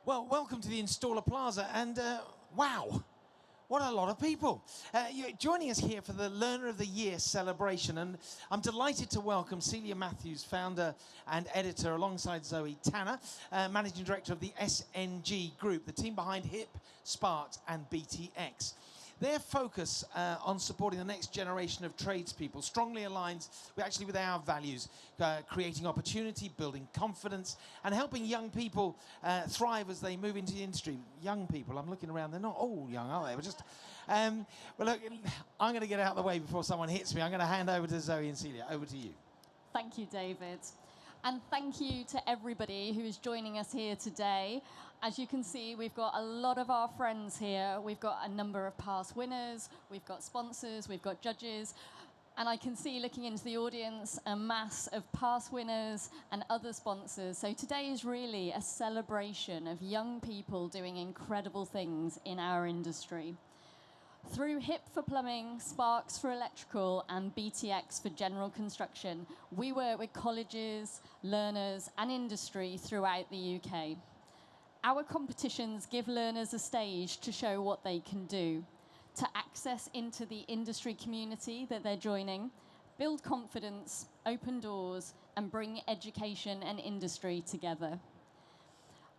Well, welcome to the Installer Plaza, and wow, what a lot of people. You're joining us here for the Learner of the Year celebration, and I'm delighted to welcome Celia Matthews, founder and editor, alongside Zoe Tanner, managing director of the SNG Group, the team behind HIP, Sparks, and BTX. Their focus on supporting the next generation of tradespeople strongly aligns with our values, creating opportunity, building confidence, and helping young people thrive as they move into the industry. Young people, I'm looking around, they're not all young, are they? We're just, well, look, I'm going to get out of the way before someone hits me. I'm going to hand over to Zoe and Celia. Over to you. Thank you, David. And thank you to everybody who is joining us here today. As you can see, we've got a lot of our friends here. We've got a number of past winners, we've got sponsors, we've got judges. And I can see, looking into the audience, a mass of past winners and other sponsors. So today is really a celebration of young people doing incredible things in our industry. Through HIP for plumbing, Sparks for electrical, and BTX for general construction, we work with colleges, learners, and industry throughout the UK. Our competitions give learners a stage to show what they can do, to access into the industry community that they're joining, build confidence, open doors, and bring education and industry together.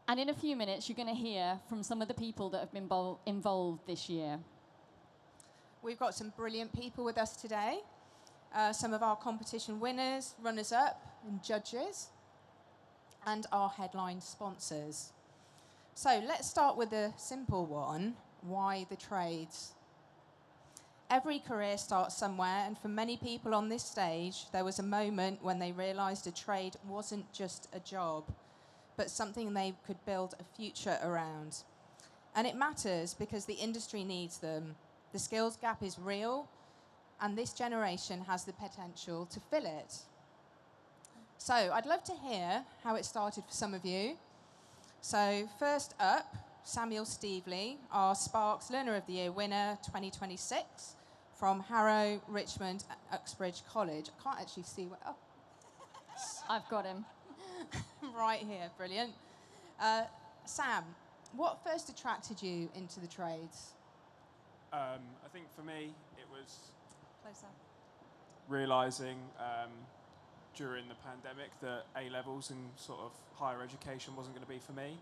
And in a few minutes, you're going to hear from some of the people that have been involved this year. We've got some brilliant people with us today. Some of our competition winners, runners-up, and judges, and our headline sponsors. So let's start with the simple one: why the trades? Every career starts somewhere, and for many people on this stage, there was a moment when they realised a trade wasn't just a job, but something they could build a future around. And it matters because the industry needs them. The skills gap is real, and this generation has the potential to fill it. So I'd love to hear how it started for some of you. So first up, Samuel Stevely, our Sparks Learner of the Year winner 2026 from Harrow, Richmond, and Uxbridge College. I can't actually see where... Oh. I've got him. Right here, brilliant. Sam, what first attracted you into the trades? I think for me, it was Closer. realising during the pandemic that A-levels and sort of higher education wasn't going to be for me,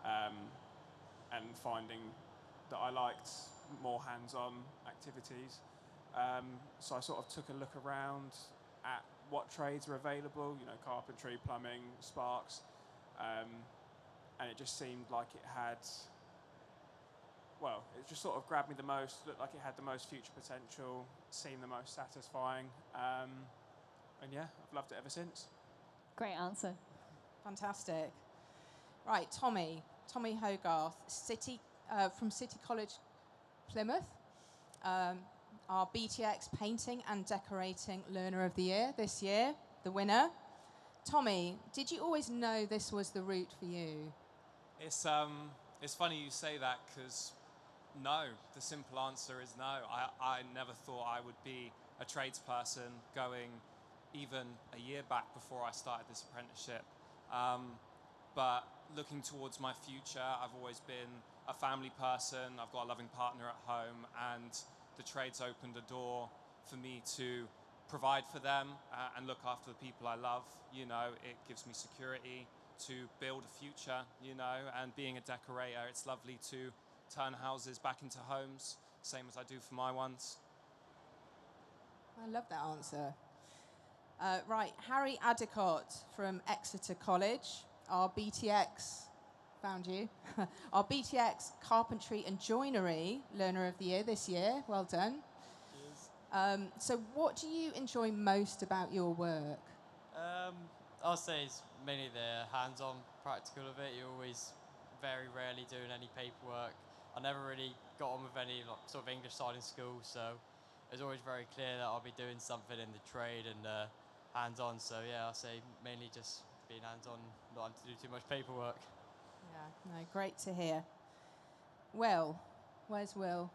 and finding that I liked more hands-on activities. So I sort of took a look around at what trades are available, carpentry, plumbing, sparks, and it just seemed like it had... Well, it just sort of grabbed me the most, looked like it had the most future potential, seemed the most satisfying, and yeah, I've loved it ever since. Great answer. Fantastic. Right, Tommy Hogarth, from City College, Plymouth, our BTX Painting and Decorating Learner of the Year this year, the winner. Tommy, did you always know this was the route for you? It's funny you say that, because no, the simple answer is no. I never thought I would be a tradesperson going even a year back before I started this apprenticeship. But looking towards my future, I've always been a family person. I've got a loving partner at home, and the trades opened a door for me to provide for them and look after the people I love. It gives me security to build a future, and being a decorator, it's lovely to turn houses back into homes, same as I do for my ones. I love that answer. Right, Harry Addicott from Exeter College, our BTX, found you, our BTX Carpentry and Joinery Learner of the Year this year. Well done. Yes. So what do you enjoy most about your work? I'll say it's mainly the hands-on practical of it. You're always very rarely doing any paperwork. I never really got on with any sort of English side in school, so it was always very clear that I'll be doing something in the trade and hands-on. So yeah, I'll say mainly just being hands-on, not having to do too much paperwork. Yeah, no, great to hear. Will, where's Will?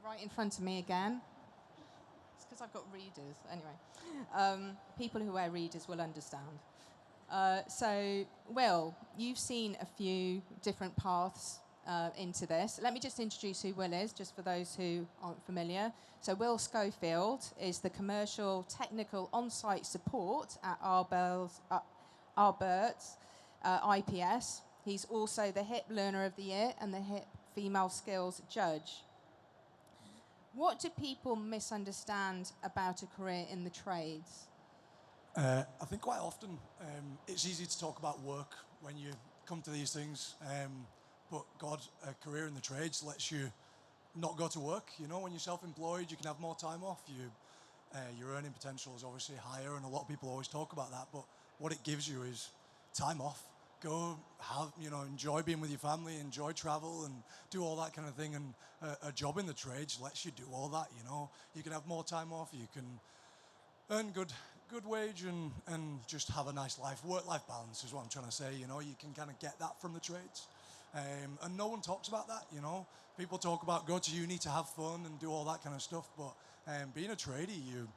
Right in front of me again. It's because I've got readers. Anyway, people who wear readers will understand. So, Will, you've seen a few different paths into this. Let me just introduce who Will is, just for those who aren't familiar. So Will Schofield is the commercial technical on-site support at Arbert's IPS. He's also the HIP Learner of the Year and the HIP Female Skills Judge. What do people misunderstand about a career in the trades? I think quite often it's easy to talk about work when you come to these things, but God, a career in the trades lets you not go to work. You know, when you're self-employed, you can have more time off. Your earning potential is obviously higher, and a lot of people always talk about that. But what it gives you is time off. Go enjoy being with your family, enjoy travel, and do all that kind of thing. And a job in the trades lets you do all that. You know, you can have more time off. You can earn good wage and just have a nice life. Work-life balance is what I'm trying to say. You know, you can kind of get that from the trades. And no one talks about that, you know. People talk about go to uni to have fun and do all that kind of stuff, but being a tradie, you're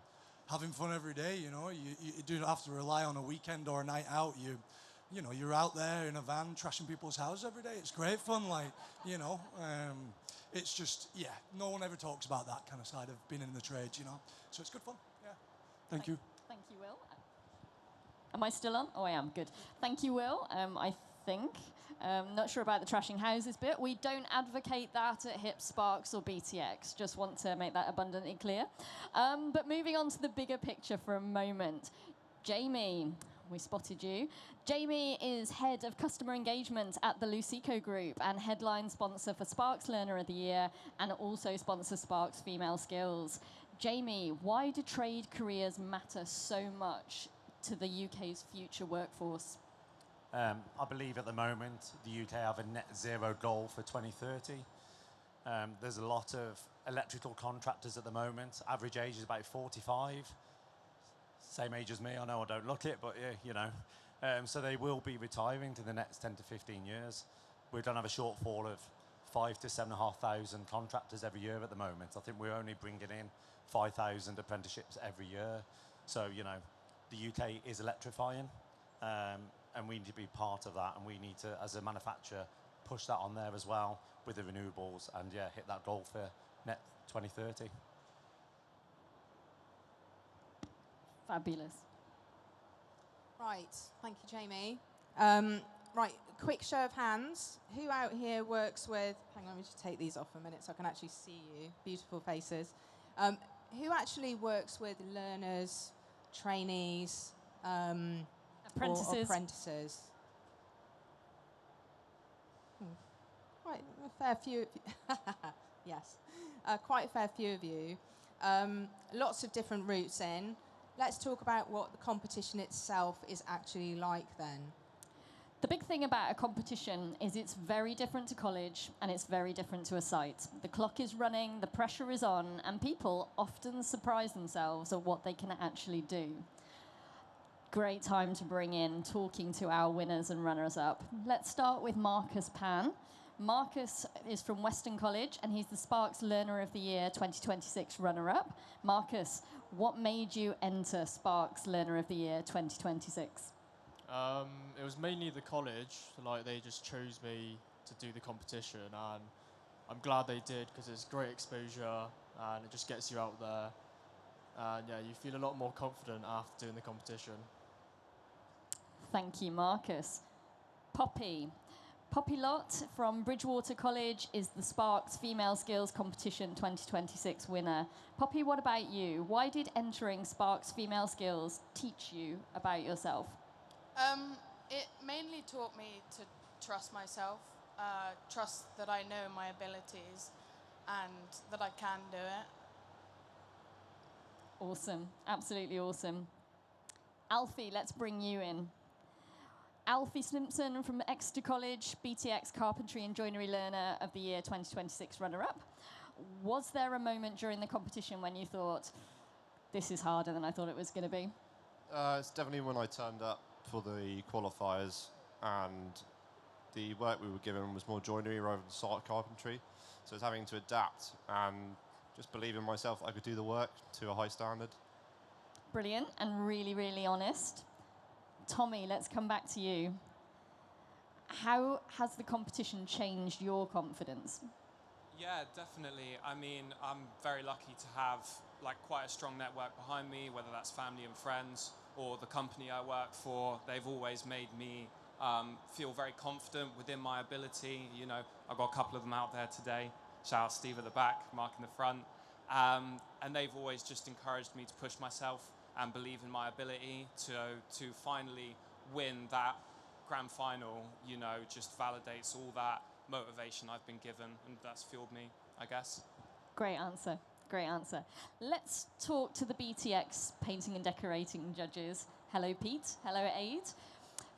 having fun every day, you know. You don't have to rely on a weekend or a night out. You're out there in a van trashing people's houses every day. It's great fun, like, you know. It's just, no one ever talks about that kind of side of being in the trades, you know. So it's good fun, yeah. Thank you. Thank you, Will. Am I still on? Oh, I am. Good. Thank you, Will. I think. Not sure about the trashing houses bit. We don't advocate that at HIP, Sparks, or BTX. Just want to make that abundantly clear. But moving on to the bigger picture for a moment. Jamie, we spotted you. Jamie is head of customer engagement at the Lucico Group and headline sponsor for Sparks Learner of the Year and also sponsor Sparks Female Skills. Jamie, why do trade careers matter so much to the UK's future workforce? I believe at the moment the UK have a net zero goal for 2030. There's a lot of electrical contractors at the moment. Average age is about 45. Same age as me. I know I don't look it, but yeah, you know. So they will be retiring in the next 10 to 15 years. We're going to have a shortfall of 5,000 to 7,500 contractors every year at the moment. I think we're only bringing in 5,000 apprenticeships every year. So, you know, the UK is electrifying. And we need to be part of that, and we need to, as a manufacturer, push that on there as well with the renewables and, hit that goal for net 2030. Fabulous. Right, thank you, Jamie. Right, quick show of hands. Who out here works with, hang on, let me just take these off a minute so I can actually see you, beautiful faces. Who actually works with learners, trainees, Apprentices. or apprentices? Quite a fair few of you. Yes, quite a fair few of you. Lots of different routes in. Let's talk about what the competition itself is actually like then. The big thing about a competition is it's very different to college and it's very different to a site. The clock is running, the pressure is on, and people often surprise themselves at what they can actually do. Great time to bring in talking to our winners and runners-up. Let's start with Marcus Pan. Marcus is from Weston College and he's the Sparks Learner of the Year 2026 runner-up. Marcus, what made you enter Sparks Learner of the Year 2026? It was mainly the college. Like, they just chose me to do the competition, and I'm glad they did because it's great exposure and it just gets you out there. And yeah, you feel a lot more confident after doing the competition. Thank you, Marcus. Poppy. Poppy Lott from Bridgewater College is the Sparks Female Skills Competition 2026 winner. Poppy, what about you? Why did entering Sparks Female Skills teach you about yourself? It mainly taught me to trust myself, trust that I know my abilities and that I can do it. Awesome, absolutely awesome. Alfie, let's bring you in. Alfie Simpson from Exeter College, BTX Carpentry and Joinery Learner of the Year 2026 runner-up. Was there a moment during the competition when you thought, this is harder than I thought it was going to be? It's definitely when I turned up for the qualifiers and the work we were given was more joinery rather than site carpentry. So I was having to adapt and just believe in myself I could do the work to a high standard. Brilliant and really, really honest. Tommy, let's come back to you. How has the competition changed your confidence? Yeah, definitely. I mean, I'm very lucky to have like quite a strong network behind me, whether that's family and friends or the company I work for. They've always made me feel very confident within my ability. You know, I've got a couple of them out there today. Shout out Steve at the back, Mark in the front. And they've always just encouraged me to push myself and believe in my ability to finally win that grand final. You know, just validates all that motivation I've been given, and that's fueled me, I guess. Great answer. Great answer. Let's talk to the BTX painting and decorating judges. Hello, Pete. Hello, Aid.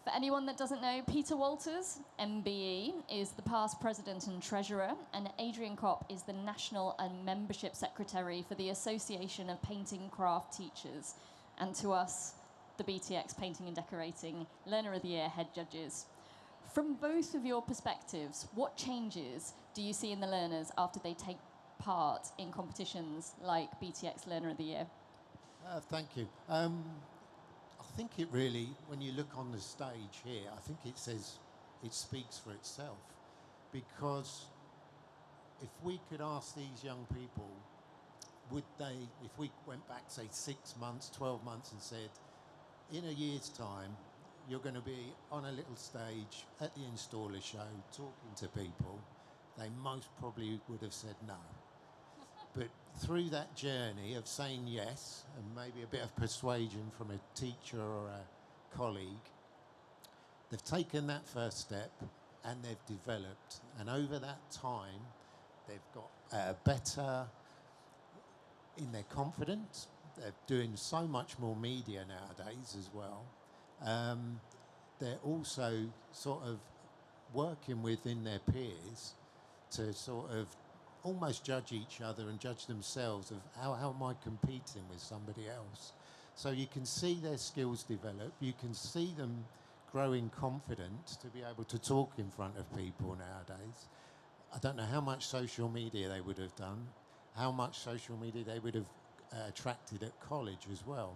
For anyone that doesn't know, Peter Walters, MBE, is the past president and treasurer, and Adrian Kopp is the national and membership secretary for the Association of Painting Craft Teachers, and to us, the BTX Painting and Decorating Learner of the Year head judges. From both of your perspectives, what changes do you see in the learners after they take part in competitions like BTX Learner of the Year? Thank you. I think it really, when you look on the stage here, I think it speaks for itself. Because if we could ask these young people, if we went back, say, 6 months, 12 months and said, in a year's time, you're going to be on a little stage at the InstallerSHOW talking to people, they most probably would have said no. But through that journey of saying yes, and maybe a bit of persuasion from a teacher or a colleague, they've taken that first step and they've developed. And over that time, they've got better in their confidence. They're doing so much more media nowadays as well. They're also sort of working within their peers to sort of almost judge each other and judge themselves of how am I competing with somebody else. So you can see their skills develop, you can see them growing confident to be able to talk in front of people nowadays. I don't know how much social media they would have done, how much social media they would have attracted at college as well.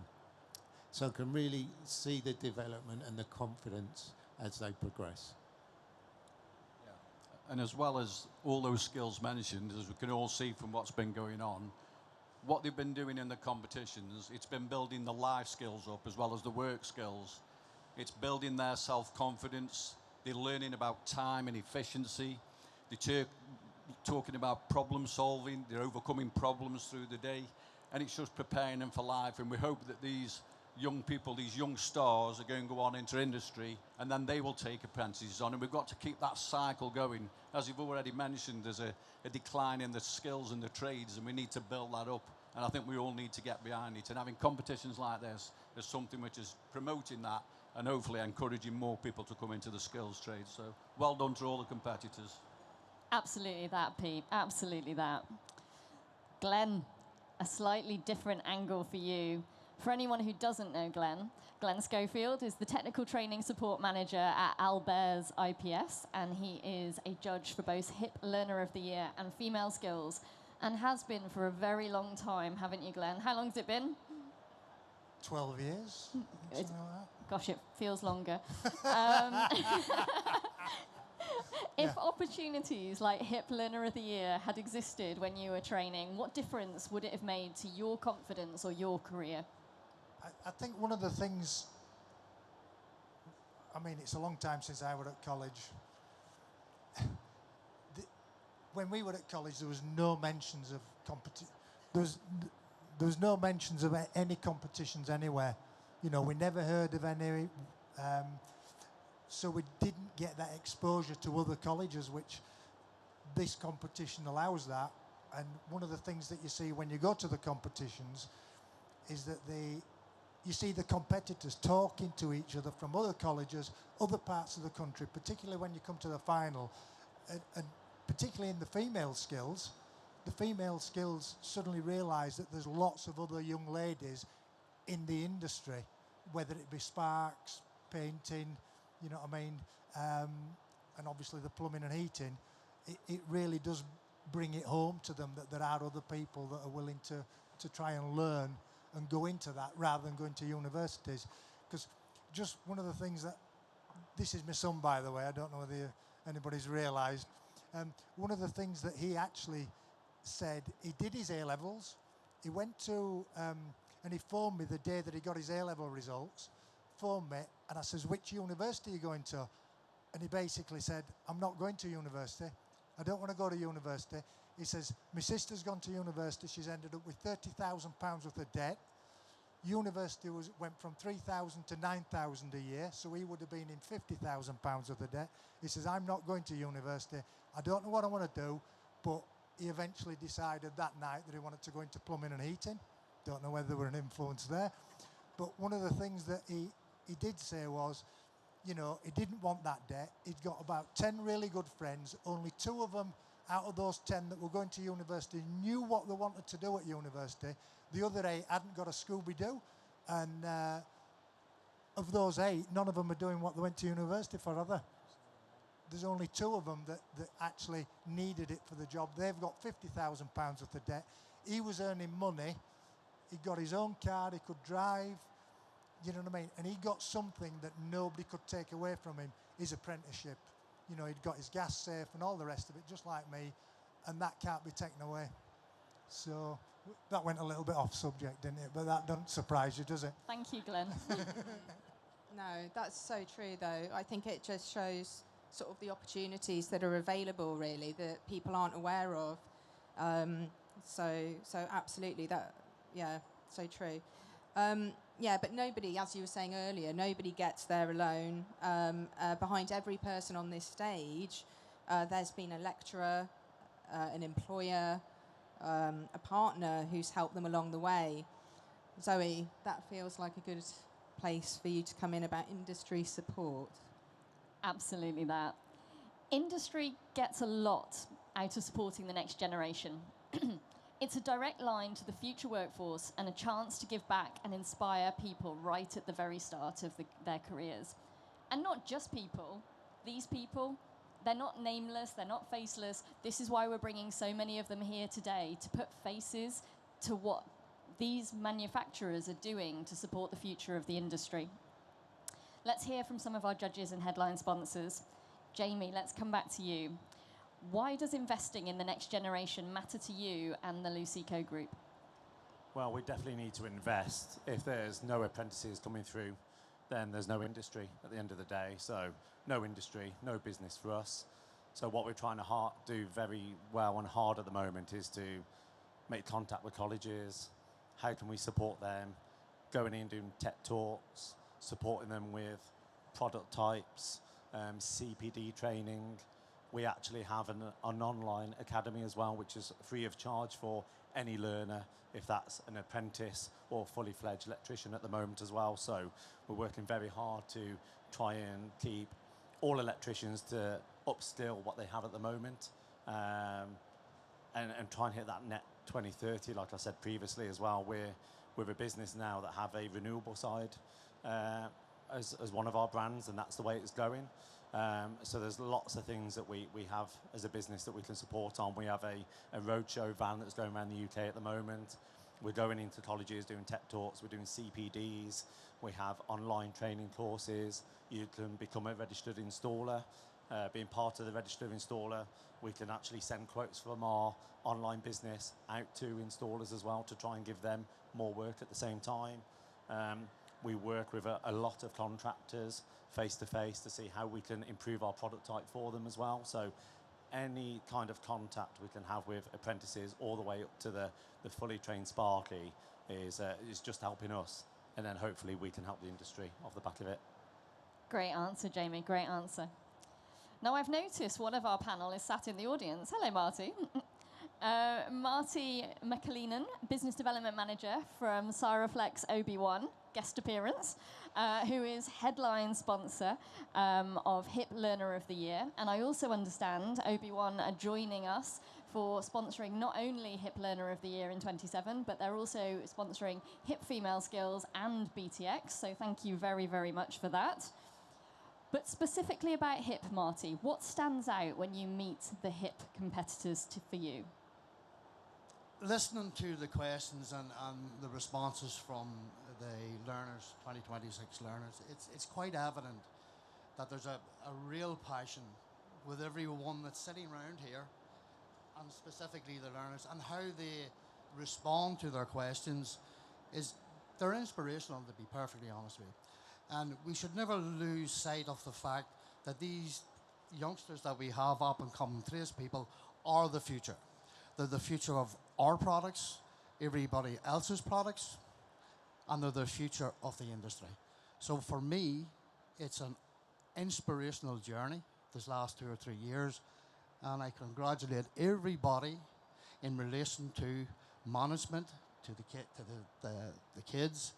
So I can really see the development and the confidence as they progress. And as well as all those skills mentioned, as we can all see from what's been going on, what they've been doing in the competitions, it's been building the life skills up as well as the work skills. It's building their self-confidence. They're learning about time and efficiency. They're talking about problem solving. They're overcoming problems through the day. And it's just preparing them for life. And we hope that these young people, these young stars, are going to go on into industry, and then they will take apprentices on. And we've got to keep that cycle going. As you've already mentioned, there's a decline in the skills and the trades, and we need to build that up. And I think we all need to get behind it. And having competitions like this is something which is promoting that and hopefully encouraging more people to come into the skills trade. So well done to all the competitors. Absolutely that, Pete. Absolutely that. Glenn, a slightly different angle for you. For anyone who doesn't know Glenn Schofield is the Technical Training Support Manager at Albert's IPS, and he is a judge for both HIP Learner of the Year and Female Skills, and has been for a very long time, haven't you, Glenn? How long has it been? 12 years. Something like that. Gosh, it feels longer. If opportunities like HIP Learner of the Year had existed when you were training, what difference would it have made to your confidence or your career? I think one of the things, I mean, it's a long time since I was at college. When we were at college, there was no mentions of there was no mentions of any competitions anywhere. You know, we never heard of any. So we didn't get that exposure to other colleges, which this competition allows that. And one of the things that you see when you go to the competitions is that you see the competitors talking to each other from other colleges, other parts of the country, particularly when you come to the final, and particularly in the female skills suddenly realise that there's lots of other young ladies in the industry, whether it be sparks, painting, you know what I mean, and obviously the plumbing and heating. It really does bring it home to them that there are other people that are willing to try and learn and go into that rather than going to universities. Because just one of the things that, this is my son, by the way, I don't know whether anybody's realised. One of the things that he actually said, he did his A-levels, he went to, and he phoned me the day that he got his A-level results, phoned me, and I says, which university are you going to? And he basically said, I'm not going to university. I don't want to go to university. He says, my sister's gone to university. She's ended up with £30,000 worth of debt. University went from 3,000 to 9,000 a year, so he would have been in £50,000 worth of debt. He says, I'm not going to university. I don't know what I want to do, but he eventually decided that night that he wanted to go into plumbing and heating. Don't know whether there were an influence there. But one of the things that he did say was, you know, he didn't want that debt. He'd got about 10 really good friends. Only 2 of them out of those 10 that were going to university knew what they wanted to do at university. The other 8 hadn't got a Scooby-Doo. And of those 8, none of them are doing what they went to university for, are they? There's only 2 of them that actually needed it for the job. They've got £50,000 worth of debt. He was earning money. He got his own car. He could drive. You know what I mean? And he got something that nobody could take away from him, his apprenticeship. You know, he'd got his gas safe and all the rest of it, just like me, and that can't be taken away. So that went a little bit off subject, didn't it? But that doesn't surprise you, does it? Thank you, Glenn. No, that's so true, though. I think it just shows sort of the opportunities that are available, really, that people aren't aware of. So absolutely, that, yeah, so true. Yeah, but nobody, as you were saying earlier, nobody gets there alone. Behind every person on this stage, there's been a lecturer, an employer, a partner who's helped them along the way. Zoe, that feels like a good place for you to come in about industry support. Absolutely that. Industry gets a lot out of supporting the next generation. It's a direct line to the future workforce and a chance to give back and inspire people right at the very start of their careers. And not just people. These people, they're not nameless, they're not faceless. This is why we're bringing so many of them here today, to put faces to what these manufacturers are doing to support the future of the industry. Let's hear from some of our judges and headline sponsors. Jamie, let's come back to you. Why does investing in the next generation matter to you and the Luceco Group? Well, we definitely need to invest. If there's no apprentices coming through, then there's no industry at the end of the day. So no industry, no business for us. So what we're trying to do very well and hard at the moment is to make contact with colleges. How can we support them? Going in, doing tech talks, supporting them with product types, CPD training. We actually have an online academy as well, which is free of charge for any learner, if that's an apprentice or fully fledged electrician at the moment as well. So we're working very hard to try and keep all electricians to upskill what they have at the moment, and try and hit that net 2030, like I said previously as well. We're a business now that have a renewable side as one of our brands, and that's the way it's going. So there's lots of things that we have as a business that we can support on. We have a roadshow van that's going around the UK at the moment. We're going into colleges doing tech talks. We're doing CPDs. We have online training courses. You can become a registered installer. Being part of the registered installer, we can actually send quotes from our online business out to installers as well to try and give them more work at the same time. We work with a lot of contractors face-to-face to see how we can improve our product type for them as well. So any kind of contact we can have with apprentices all the way up to the fully trained Sparky is just helping us. And then hopefully we can help the industry off the back of it. Great answer, Jamie, great answer. Now I've noticed one of our panel is sat in the audience. Hello, Marty. Marty McAleenan, Business Development Manager from Cyraflex OB1, guest appearance, who is headline sponsor of HIP Learner of the Year. And I also understand OB1 are joining us for sponsoring not only HIP Learner of the Year in 27, but they're also sponsoring HIP Female Skills and BTX. So thank you very, very much for that. But specifically about HIP, Marty, what stands out when you meet the HIP competitors for you? Listening to the questions and the responses from the learners, 2026 learners, it's quite evident that there's a real passion with everyone that's sitting around here, and specifically the learners, and how they respond to their questions is they're inspirational, to be perfectly honest with you. And we should never lose sight of the fact that these youngsters that we have up and coming tradespeople are the future. They're the future of our products, everybody else's products, and they're the future of the industry. So for me, it's an inspirational journey this last 2 or 3 years, and I congratulate everybody in relation to management, to the kids.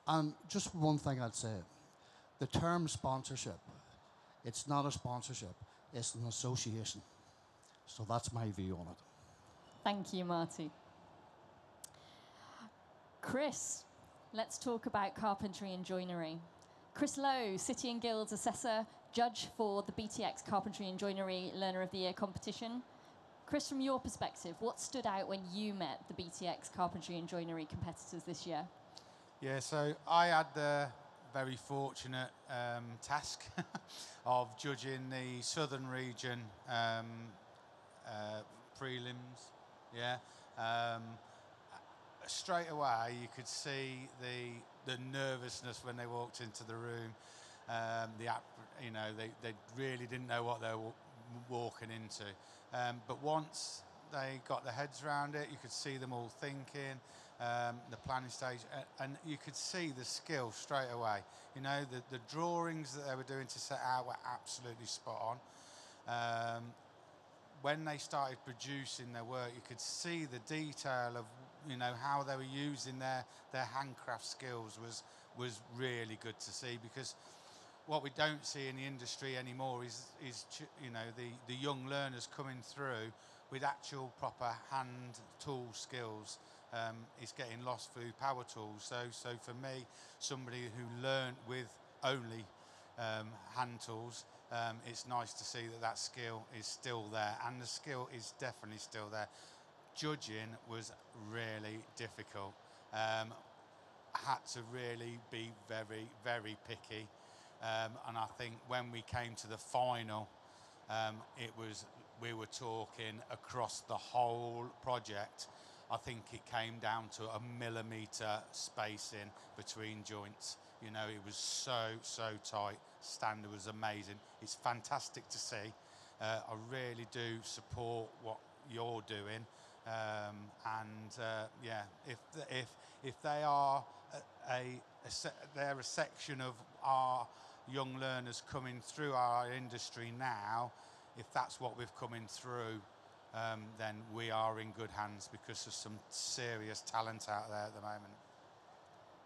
And just one thing I'd say, the term sponsorship, it's not a sponsorship, it's an association. So that's my view on it. Thank you, Marty. Chris, let's talk about carpentry and joinery. Chris Lowe, City and Guilds Assessor, Judge for the BTX Carpentry and Joinery Learner of the Year competition. Chris, from your perspective, what stood out when you met the BTX Carpentry and Joinery competitors this year? Yeah, so I had the very fortunate task of judging the Southern Region prelims. Yeah, straight away you could see the nervousness when they walked into the room. They really didn't know what they were walking into. But once they got their heads around it, you could see them all thinking, the planning stage, and you could see the skill straight away. You know, the drawings that they were doing to set out were absolutely spot on. When they started producing their work, you could see the detail of, you know, how they were using their handcraft skills was really good to see, because what we don't see in the industry anymore is you know, the young learners coming through with actual proper hand tool skills. It's getting lost through power tools. So for me, somebody who learned with only hand tools, it's nice to see that skill is still there, and the skill is definitely still there. Judging was really difficult. I had to really be very, very picky. And I think when we came to the final, we were talking across the whole project. I think it came down to a millimetre spacing between joints. You know, it was so tight. Standard was amazing. It's fantastic to see. I really do support what you're doing. Yeah, if they are they're a section of our young learners coming through our industry now, if that's what we've coming through, then we are in good hands, because there's some serious talent out there at the moment.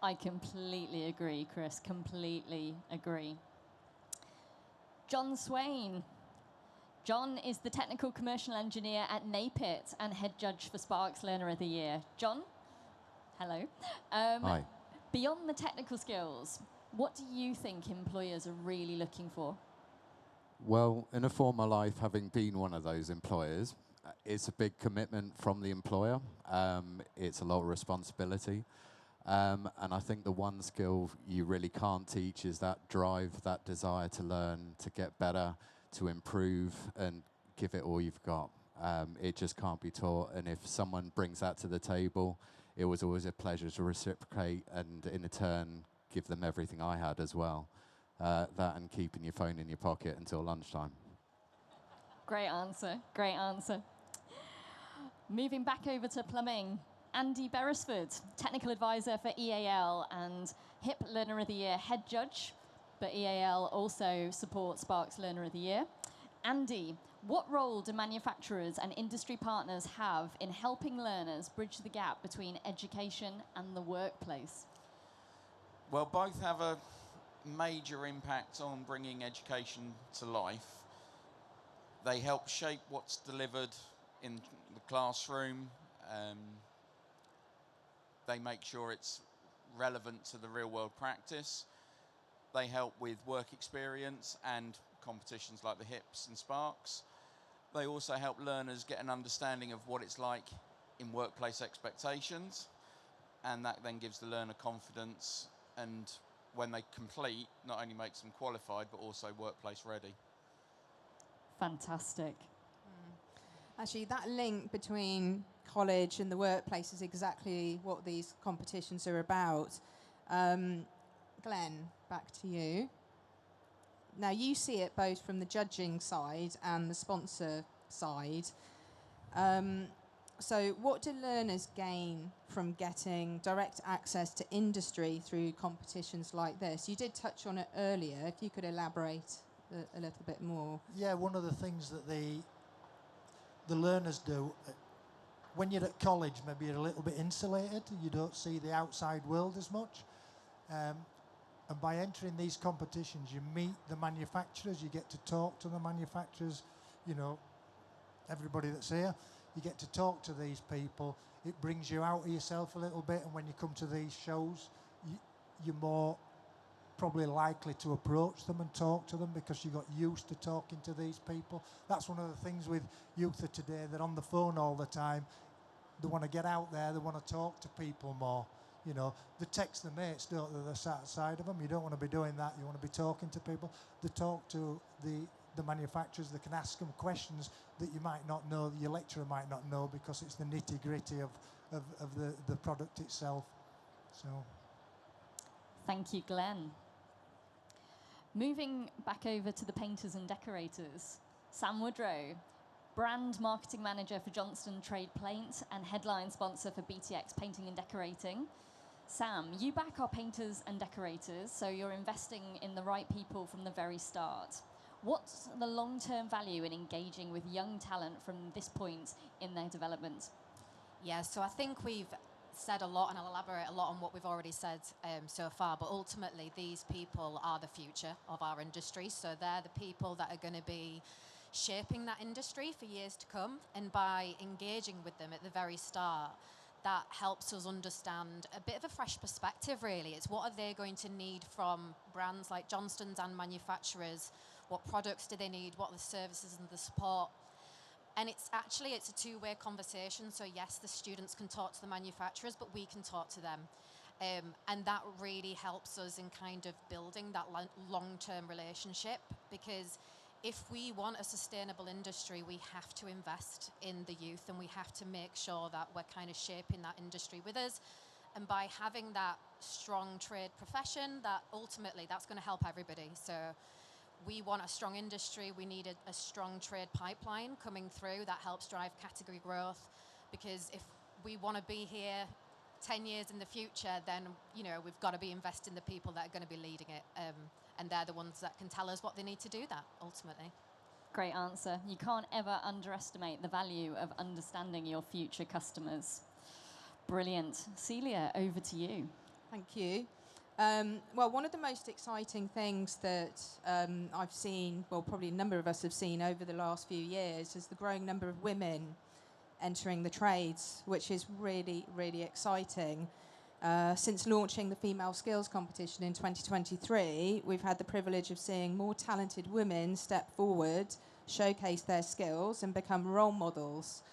I completely agree, Chris, completely agree. John Swain. John is the Technical Commercial Engineer at NAPIT and Head Judge for Sparks Learner of the Year. John, hello. Hi. Beyond the technical skills, what do you think employers are really looking for? Well, in a former life, having been one of those employers, it's a big commitment from the employer. It's a lot of responsibility. And I think the one skill you really can't teach is that drive, that desire to learn, to get better, to improve, and give it all you've got. It just can't be taught. And if someone brings that to the table, it was always a pleasure to reciprocate and, in turn, give them everything I had as well. That and keeping your phone in your pocket until lunchtime. Great answer, great answer. Moving back over to plumbing, Andy Beresford, Technical Advisor for EAL and HIP Learner of the Year Head Judge, but EAL also supports Sparks Learner of the Year. Andy, what role do manufacturers and industry partners have in helping learners bridge the gap between education and the workplace? Well, both have a major impact on bringing education to life. They help shape what's delivered in the classroom. They make sure it's relevant to the real world practice. They help with work experience and competitions like the HIPs and Sparks. They also help learners get an understanding of what it's like in workplace expectations. and that then gives the learner confidence, and when they complete, not only makes them qualified, but also workplace ready. Fantastic. Actually, that link between college and the workplace is exactly what these competitions are about. Glenn, back to you. Now, you see it both from the judging side and the sponsor side. So what do learners gain from getting direct access to industry through competitions like this? You did touch on it earlier. If you could elaborate a little bit more. Yeah, one of the things that the learners do, when you're at college, maybe you're a little bit insulated. You don't see the outside world as much. And by entering these competitions, you meet the manufacturers, you get to talk to the manufacturers, you know, everybody that's here, you get to talk to these people. It brings you out of yourself a little bit, and when you come to these shows, you're more probably likely to approach them and talk to them because you got used to talking to these people. That's one of the things with youth of today. They're on the phone all the time. They want to get out there. They want to talk to people more. You know, they text their mates, don't they? They're sat outside of them. You don't want to be doing that. You want to be talking to people. They talk to the manufacturers. They can ask them questions that you might not know, that your lecturer might not know, because it's the nitty-gritty of the product itself. So. Thank you, Glenn. Moving back over to the painters and decorators, Sam Woodrow, brand marketing manager for Johnston Trade Paint and headline sponsor for BTX Painting and Decorating. Sam, you back our painters and decorators, so you're investing in the right people from the very start. What's the long-term value in engaging with young talent from this point in their development? Yeah, so I think we've said a lot, and I'll elaborate a lot on what we've already said so far, but ultimately these people are the future of our industry, so they're the people that are going to be shaping that industry for years to come, and by engaging with them at the very start, that helps us understand a bit of a fresh perspective, really. It's what are they going to need from brands like Johnston's and manufacturers? What products do they need? What are the services and the support? And it's a two-way conversation. So yes, the students can talk to the manufacturers, but we can talk to them. And that really helps us in kind of building that long-term relationship, because if we want a sustainable industry, we have to invest in the youth, and we have to make sure that we're kind of shaping that industry with us. And by having that strong trade profession, that ultimately that's going to help everybody. So we want a strong industry. We need a strong trade pipeline coming through that helps drive category growth, because if we want to be here 10 years in the future, then, you know, we've got to be investing in the people that are going to be leading it. And they're the ones that can tell us what they need to do that, ultimately. Great answer. You can't ever underestimate the value of understanding your future customers. Brilliant. Celia, over to you. Thank you. Well, one of the most exciting things that I've seen, well, probably a number of us have seen over the last few years, is the growing number of women entering the trades, which is really, really exciting. Since launching the Female Skills Competition in 2023, we've had the privilege of seeing more talented women step forward, showcase their skills, and become role models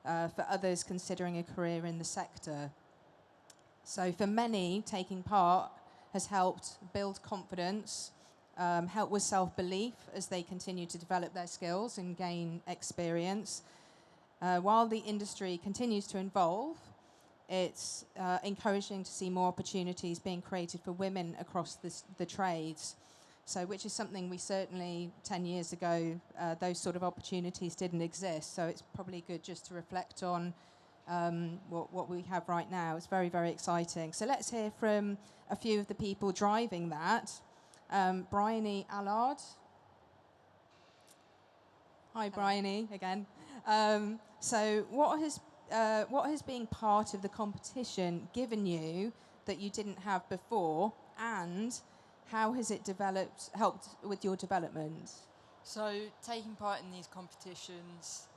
for others considering a career in the sector. So for many, taking part has helped build confidence, help with self-belief as they continue to develop their skills and gain experience. While the industry continues to evolve, it's encouraging to see more opportunities being created for women across the trades. So, which is something we certainly 10 years ago, those sort of opportunities didn't exist. So it's probably good just to reflect on what we have right now. It's very, very exciting. So let's hear from a few of the people driving that. Bryony Allard. Hi, Bryony, again. So what has being part of the competition given you that you didn't have before, and how has it helped with your development? So taking part in these competitions,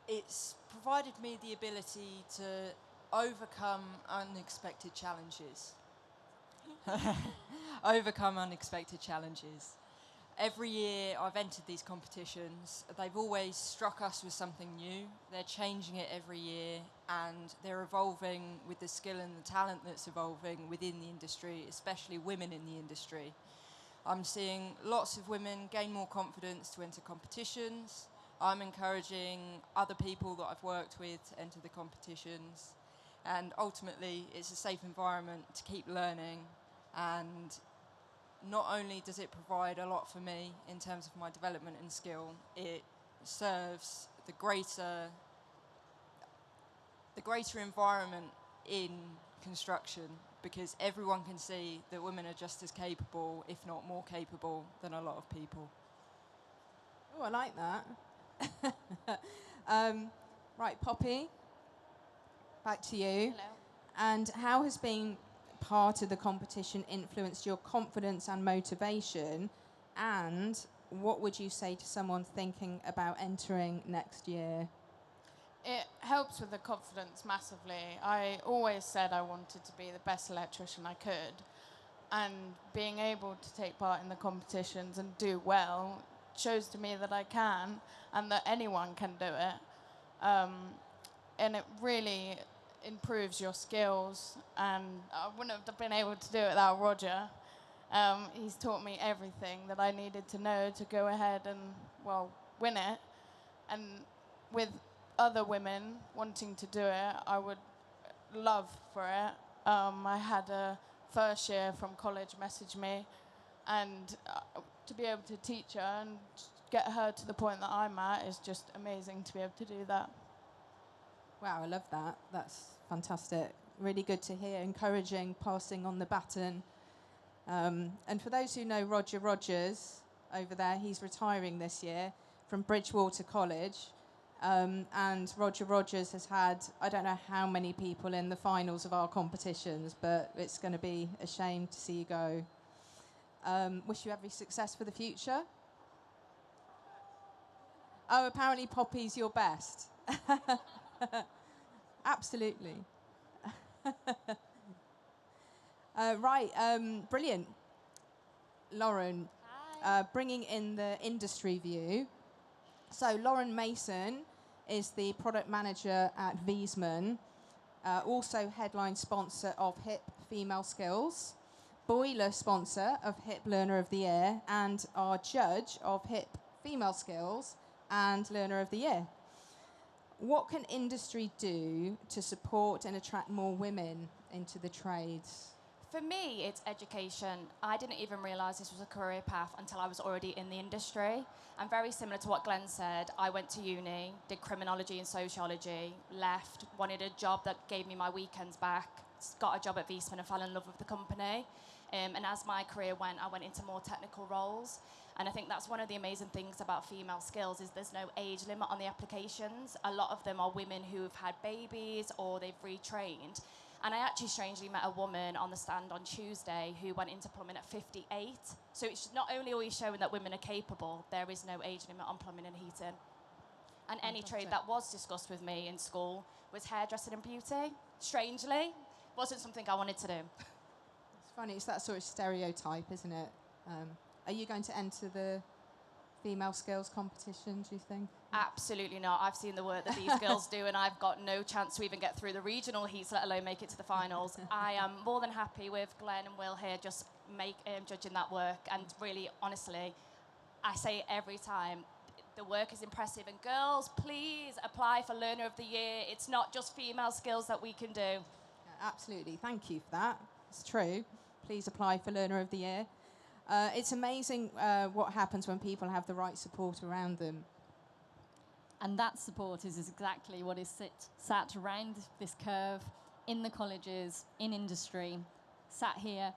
it's provided me the ability to overcome unexpected challenges. Overcome unexpected challenges. every year I've entered these competitions, they've always struck us with something new. They're changing it every year, and they're evolving with the skill and the talent that's evolving within the industry, especially women in the industry. I'm seeing lots of women gain more confidence to enter competitions. I'm encouraging other people that I've worked with to enter the competitions. And ultimately, it's a safe environment to keep learning. And not only does it provide a lot for me in terms of my development and skill, it serves the greater environment in construction, because everyone can see that women are just as capable, if not more capable, than a lot of people. Oh, I like that. Right, Poppy, back to you. Hello. And how has being part of the competition influenced your confidence and motivation? And what would you say to someone thinking about entering next year? It helps with the confidence massively. I always said I wanted to be the best electrician I could, and being able to take part in the competitions and do well shows to me that I can, and that anyone can do it. And it really improves your skills, and I wouldn't have been able to do it without Roger. He's taught me everything that I needed to know to go ahead and, well, win it. And with other women wanting to do it, I would love for it. I had a first year from college message me, and to be able to teach her and get her to the point that I'm at is just amazing to be able to do that. Wow, I love that. That's fantastic. Really good to hear. Encouraging, passing on the baton. And for those who know Roger Rogers over there, he's retiring this year from Bridgewater College. And Roger Rogers has had, I don't know how many people in the finals of our competitions, but it's going to be a shame to see you go. Wish you every success for the future. Oh, apparently Poppy's your best. Absolutely. Right, brilliant. Lauren, bringing in the industry view. So Lauren Mason is the product manager at Wiesmann, also headline sponsor of HIP Female Skills, boiler sponsor of HIP Learner of the Year, and our judge of HIP Female Skills and Learner of the Year. What can industry do to support and attract more women into the trades? For me, it's education. I didn't even realise this was a career path until I was already in the industry. And very similar to what Glenn said, I went to uni, did criminology and sociology, left, wanted a job that gave me my weekends back, got a job at Wiesmann and fell in love with the company. And as my career went, I went into more technical roles. And I think that's one of the amazing things about female skills is there's no age limit on the applications. A lot of them are women who have had babies or they've retrained. And I actually strangely met a woman on the stand on Tuesday who went into plumbing at 58. So it's not only are we showing that women are capable, there is no age limit on plumbing and heating. And any trade that was discussed with me in school was hairdressing and beauty. Strangely, wasn't something I wanted to do. It's funny, it's that sort of stereotype, isn't it? Are you going to enter the female skills competition, do you think? Absolutely not. I've seen the work that these girls do, and I've got no chance to even get through the regional heats, let alone make it to the finals. I am more than happy with Glenn and Will here just judging that work. And really, honestly, I say it every time, the work is impressive. And girls, please apply for Learner of the Year. It's not just female skills that we can do. Yeah, absolutely. Thank you for that. It's true. Please apply for Learner of the Year. It's amazing what happens when people have the right support around them. And that support is exactly what is sat around this curve in the colleges, in industry, sat here.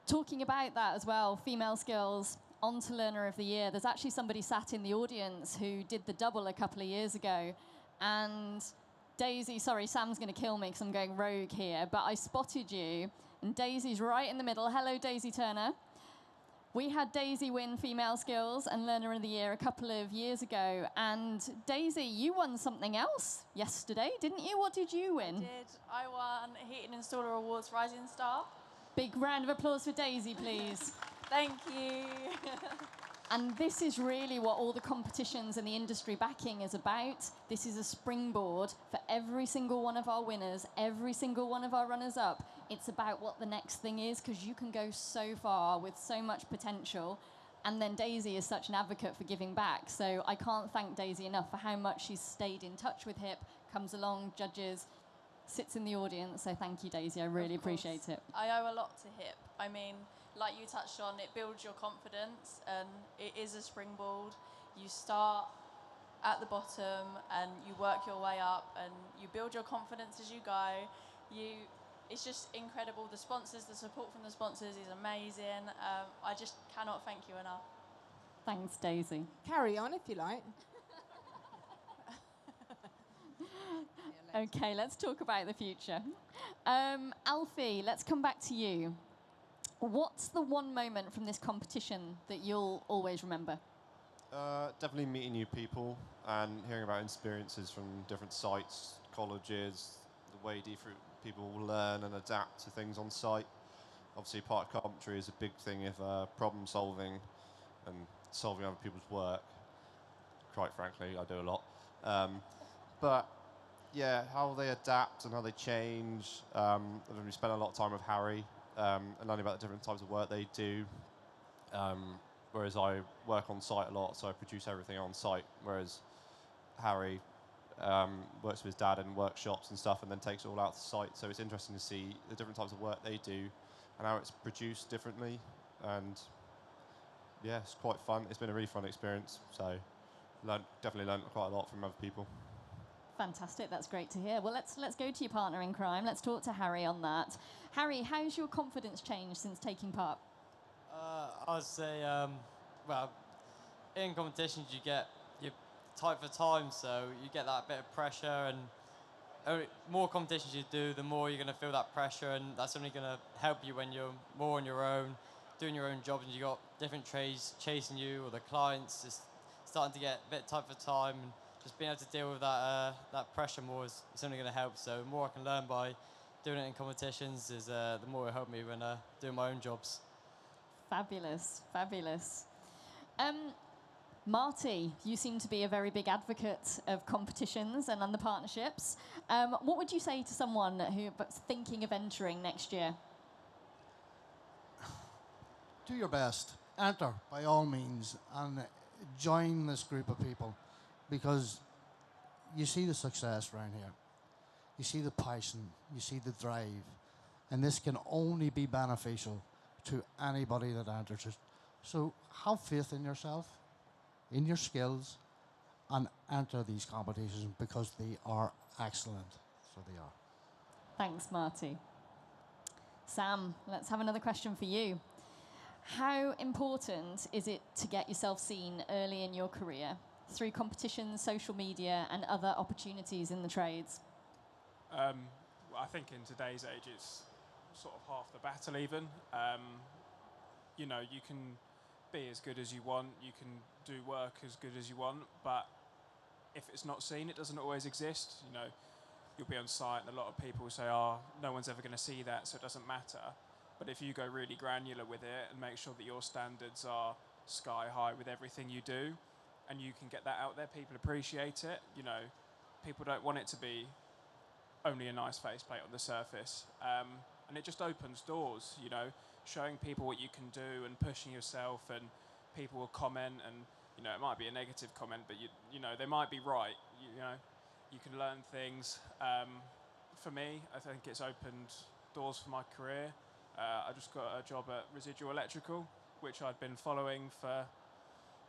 Talking about that as well, female skills, onto Learner of the Year. There's actually somebody sat in the audience who did the double a couple of years ago. And Daisy, sorry, Sam's going to kill me because I'm going rogue here, but I spotted you. And Daisy's right in the middle. Hello, Daisy Turner. We had Daisy win Female Skills and Learner of the Year a couple of years ago. And Daisy, you won something else yesterday, didn't you? What did you win? I did. I won Heating Installer Awards Rising Star. Big round of applause for Daisy, please. Thank you. And this is really what all the competitions and the industry backing is about. This is a springboard for every single one of our winners, every single one of our runners-up. It's about what the next thing is, because you can go so far with so much potential. And then Daisy is such an advocate for giving back. So I can't thank Daisy enough for how much she's stayed in touch with HIP, comes along, judges, sits in the audience. So thank you, Daisy. I really appreciate it. I owe a lot to HIP. I mean, like you touched on, it builds your confidence and it is a springboard. You start at the bottom and you work your way up and you build your confidence as you go. It's just incredible. The sponsors, the support from the sponsors is amazing. I just cannot thank you enough. Thanks, Daisy. Carry on if you like. Okay, let's talk about the future. Alfie, let's come back to you. What's the one moment from this competition that you'll always remember? Definitely meeting new people and hearing about experiences from different sites, colleges, the way different people will learn and adapt to things on site. Obviously, part of carpentry is a big thing of problem solving and solving other people's work. Quite frankly, I do a lot. But yeah, how they adapt and how they change. We spent a lot of time with Harry and learning about the different types of work they do. Whereas I work on site a lot, so I produce everything on site. Whereas Harry works with his dad in workshops and stuff, and then takes it all out to site. So it's interesting to see the different types of work they do and how it's produced differently. And yeah, it's quite fun. It's been a really fun experience. So definitely learned quite a lot from other people. Fantastic, that's great to hear. Well, let's go to your partner in crime. Let's talk to Harry on that. Harry, how's your confidence changed since taking part? I'd say, well, in competitions you're tight for time, so you get that bit of pressure, and more competitions you do, the more you're going to feel that pressure, and that's only going to help you when you're more on your own, doing your own jobs, and you've got different trades chasing you, or the clients just starting to get a bit tight for time, and just being able to deal with that pressure more is only going to help. So the more I can learn by doing it in competitions, is the more it help me when doing my own jobs. Fabulous, fabulous. Marty, you seem to be a very big advocate of competitions and on the partnerships. What would you say to someone who's thinking of entering next year? Do your best. Enter, by all means, and join this group of people, because you see the success around here. You see the passion, you see the drive, and this can only be beneficial to anybody that enters it. So have faith in yourself, in your skills, and enter these competitions, because they are excellent. So they are. Thanks, Marty. Sam, let's have another question for you. How important is it to get yourself seen early in your career through competitions, social media, and other opportunities in the trades? I think in today's age, it's sort of half the battle even. You know, you can be as good as you want, you can do work as good as you want, but if it's not seen, it doesn't always exist. You know, you'll be on site and a lot of people say, oh, no one's ever going to see that, so it doesn't matter. But if you go really granular with it and make sure that your standards are sky high with everything you do, and you can get that out there, people appreciate it. You know, people don't want it to be only a nice faceplate on the surface. And it just opens doors, you know, showing people what you can do and pushing yourself, and people will comment, and, you know, it might be a negative comment, but, you know, they might be right. You know, you can learn things. For me, I think it's opened doors for my career. I just got a job at Residual Electrical, which I'd been following for,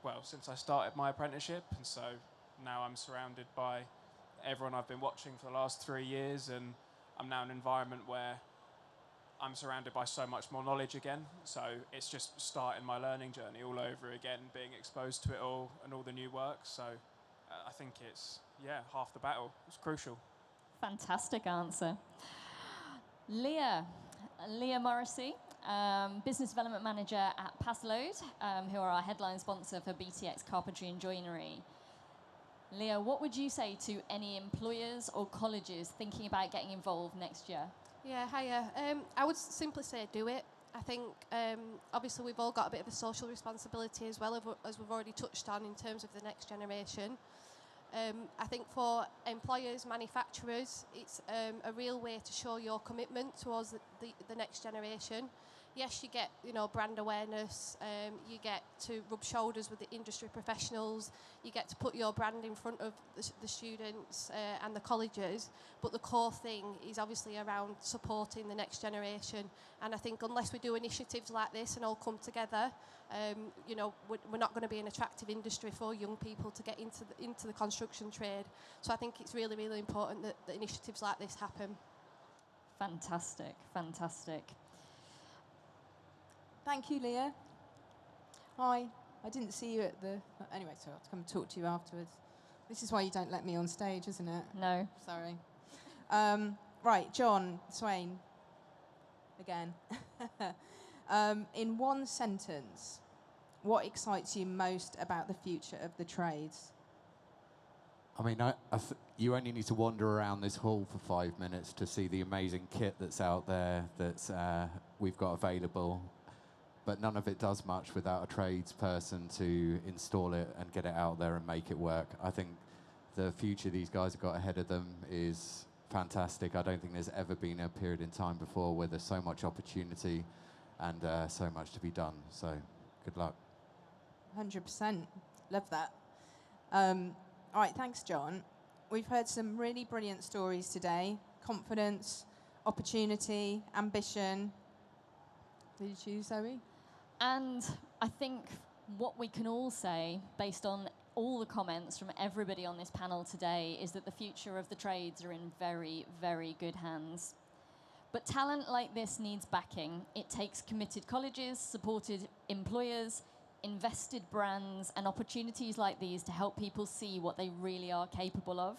well, since I started my apprenticeship, and so now I'm surrounded by everyone I've been watching for the last 3 years, and I'm now in an environment where I'm surrounded by so much more knowledge again, so it's just starting my learning journey all over again, being exposed to it all and all the new work, so I think it's, yeah, half the battle. It's crucial. Fantastic answer. Leah Morrissey, Business Development Manager at Pasload, who are our headline sponsor for BTX Carpentry and Joinery. Leah, what would you say to any employers or colleges thinking about getting involved next year? Yeah, hiya. I would simply say do it. I think obviously we've all got a bit of a social responsibility as well, as we've already touched on in terms of the next generation. I think for employers, manufacturers, it's a real way to show your commitment towards the next generation. Yes, you get, you know, brand awareness, you get to rub shoulders with the industry professionals, you get to put your brand in front of the students and the colleges, but the core thing is obviously around supporting the next generation. And I think unless we do initiatives like this and all come together, you know, we're not going to be an attractive industry for young people to get into the construction trade. So I think it's really, really important that initiatives like this happen. Fantastic, fantastic. Thank you, Leah. Hi. I didn't see you at the... Anyway, so I'll come and talk to you afterwards. This is why you don't let me on stage, isn't it? No. Sorry. Right, John Swain. Again. In one sentence, what excites you most about the future of the trades? I mean, you only need to wander around this hall for 5 minutes to see the amazing kit that's out there that we've got available. But none of it does much without a tradesperson to install it and get it out there and make it work. I think the future these guys have got ahead of them is fantastic. I don't think there's ever been a period in time before where there's so much opportunity and so much to be done. So good luck. 100%. Love that. All right, thanks, John. We've heard some really brilliant stories today. Confidence, opportunity, ambition. Did you choose, Zoe? And I think what we can all say, based on all the comments from everybody on this panel today, is that the future of the trades are in very, very good hands. But talent like this needs backing. It takes committed colleges, supported employers, invested brands, and opportunities like these to help people see what they really are capable of.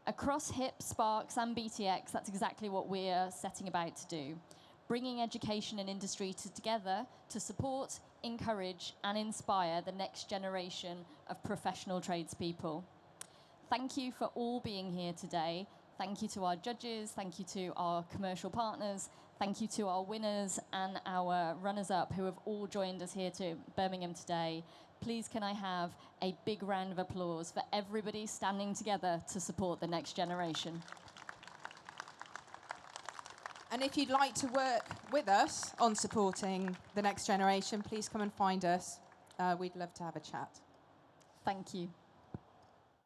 Across HIP, Sparks, and BTX, that's exactly what we're setting about to do. Bringing education and industry together to support, encourage, and inspire the next generation of professional tradespeople. Thank you for all being here today. Thank you to our judges, thank you to our commercial partners, thank you to our winners and our runners-up who have all joined us here to Birmingham today. Please can I have a big round of applause for everybody standing together to support the next generation. And if you'd like to work with us on supporting the next generation, please come and find us. We'd love to have a chat. Thank you.